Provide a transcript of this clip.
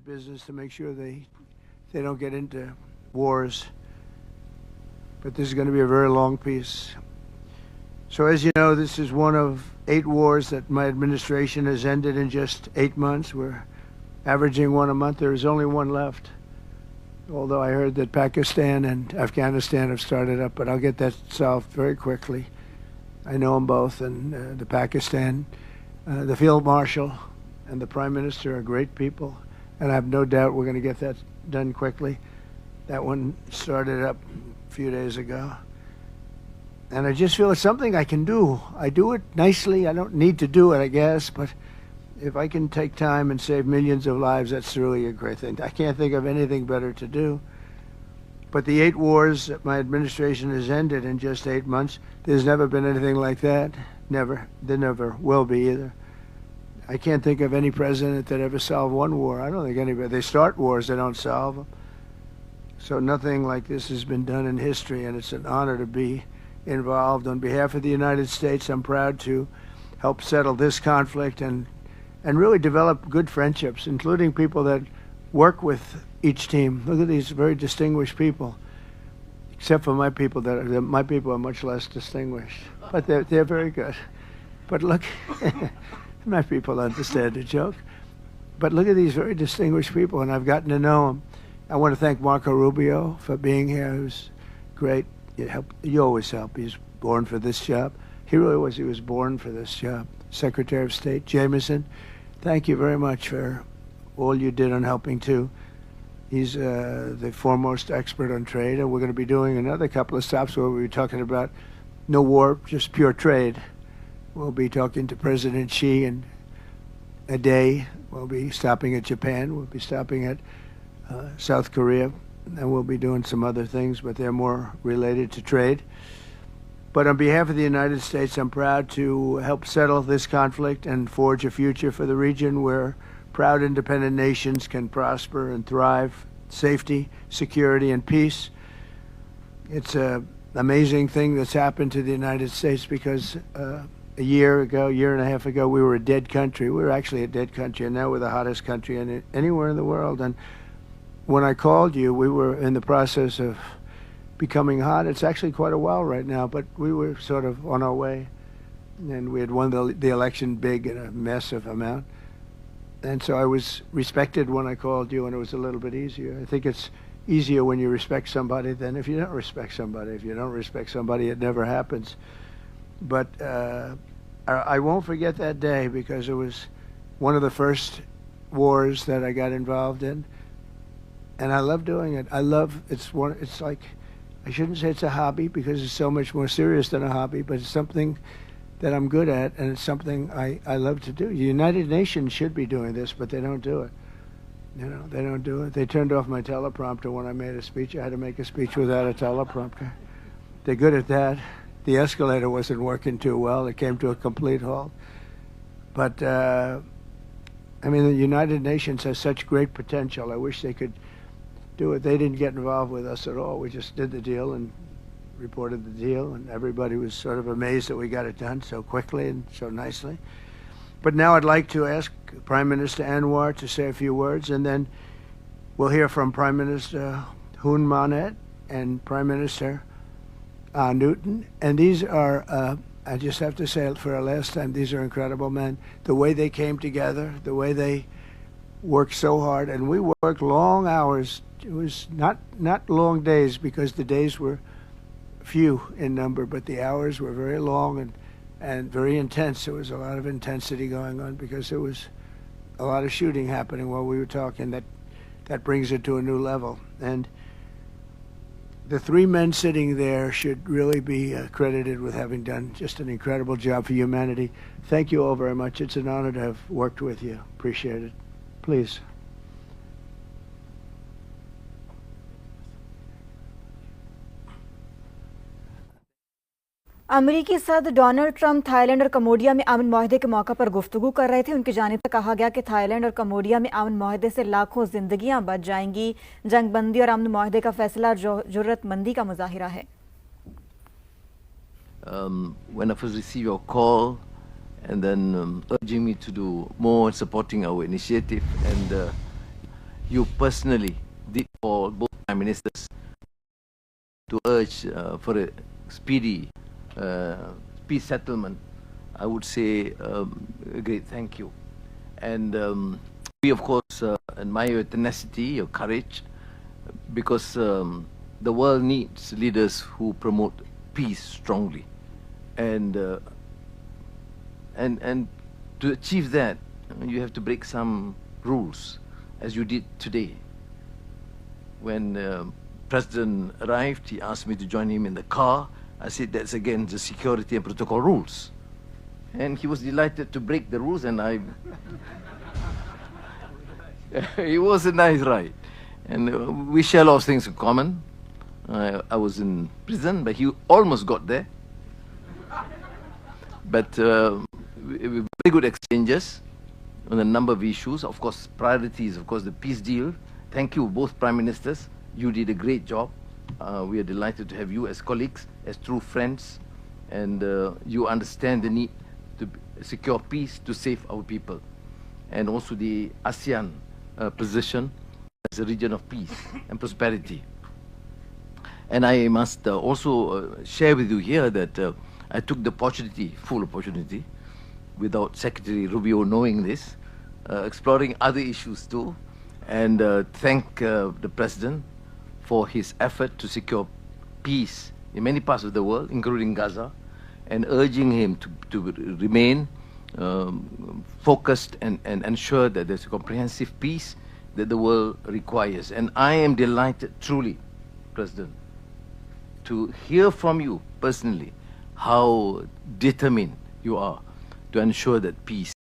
that business to make sure they don't get into wars. But this is going to be a very long peace. So as you know, this is one of 8 wars that my administration has ended in just 8 months. We're averaging one a month. There is only one left. Although I heard that Pakistan and Afghanistan have started up, but I'll get that solved very quickly. I know them both, and the Pakistan, the Field Marshal and the Prime Minister are great people, and I have no doubt we're going to get that done quickly. That one started up a few days ago. And I just feel it's something I can do. I do it nicely. I don't need to do it, I guess, but if I can take time and save millions of lives, that's really a great thing. I can't think of anything better to do. But the 8 wars that my administration has ended in just 8 months, there's never been anything like that. Never. There never will be either. I can't think of any president that ever solved one war. I don't think anybody. They start wars, they don't solve them. So nothing like this has been done in history, and it's an honor to be involved. On behalf of the United States, I'm proud to help settle this conflict and really develop good friendships, including people that work with each team. Look at these very distinguished people, except for my people. My people are much less distinguished, but they're very good. But look, my people understand the joke. But look at these very distinguished people, and I've gotten to know them. I want to thank Marco Rubio for being here, who's great. You always help. He's born for this job. He really was. He was born for this job. Secretary of State Jameson, thank you very much for all you did on helping too. He's the foremost expert on trade, and we're going to be doing another couple of stops where we'll be talking about no war, just pure trade. We'll be talking to President Xi in a day. We'll be stopping at Japan. We'll be stopping at South Korea, and we'll be doing some other things, but they're more related to trade. But on behalf of the United States, I'm proud to help settle this conflict and forge a future for the region where proud independent nations can prosper and thrive, safety, security, and peace. It's an amazing thing that's happened to the United States because a year and a half ago, we were a dead country. We were actually a dead country, and now we're the hottest country anywhere in the world. And when I called you, we were in the process of becoming hot. It's actually quite a while right now, but we were sort of on our way. And we had won the election big in a massive amount. And so I was respected when I called you, and it was a little bit easier. I think it's easier when you respect somebody than if you don't respect somebody. If you don't respect somebody, it never happens. But I won't forget that day because it was one of the first wars that I got involved in. And I love doing it. It's like, I shouldn't say it's a hobby because it's so much more serious than a hobby, but it's something that I'm good at, and it's something I love to do. The United Nations should be doing this, but they don't do it. You know, they don't do it. They turned off my teleprompter when I made a speech. I had to make a speech without a teleprompter. They're good at that. The escalator wasn't working too well. It came to a complete halt. But, I mean, the United Nations has such great potential. I wish they could do it. They didn't get involved with us at all. We just did the deal and reported the deal, and everybody was sort of amazed that we got it done so quickly and so nicely. But now I'd like to ask Prime Minister Anwar to say a few words, and then we'll hear from Prime Minister Hun Manet and Prime Minister Newton. And these are, I just have to say it for our last time, these are incredible men. The way they came together, the way they worked so hard, and we worked long hours. It was not long days because the days were few in number, but the hours were very long and very intense. There was a lot of intensity going on because there was a lot of shooting happening while we were talking. That brings it to a new level. And the 3 men sitting there should really be credited with having done just an incredible job for humanity. Thank you all very much. It's an honor to have worked with you. Appreciate it. Please. अमेरिकी सदर Donald Trump Thailand और Cambodia में अमन माहदे के मौके पर गुफ्तगू कर रहे थे। उनकी जानिब से कहा गया कि थाईलैंड और कम्बोडिया में अमन माहदे से लाखों जिंदगियां बच जाएंगी। जंगबंदी और अमन माहदे का फैसला जरूरतमंदी का मुजाहिरा है। When I first received your call and then urging me to do more and supporting our initiative, and you personally did for both Prime Ministers to urge for a speedy peace settlement, I would say a great thank you. And we, of course, admire your tenacity, your courage, because the world needs leaders who promote peace strongly. And to achieve that, you have to break some rules, as you did today. When President arrived, he asked me to join him in the car. I said that's against the security and protocol rules. And he was delighted to break the rules, and it was a nice ride. And we share a lot of things in common. I was in prison, but he almost got there. But very good exchanges on a number of issues. Of course, priorities, of course, the peace deal. Thank you, both Prime Ministers. You did a great job. We are delighted to have you as colleagues, as true friends, and you understand the need to secure peace, to save our people, and also the ASEAN position as a region of peace and prosperity. And I must also share with you here that I took the opportunity, full opportunity, without Secretary Rubio knowing this, exploring other issues too, and thank the President for his effort to secure peace in many parts of the world, including Gaza, and urging him to remain focused and ensure that there's a comprehensive peace that the world requires. And I am delighted, truly, President, to hear from you personally how determined you are to ensure that peace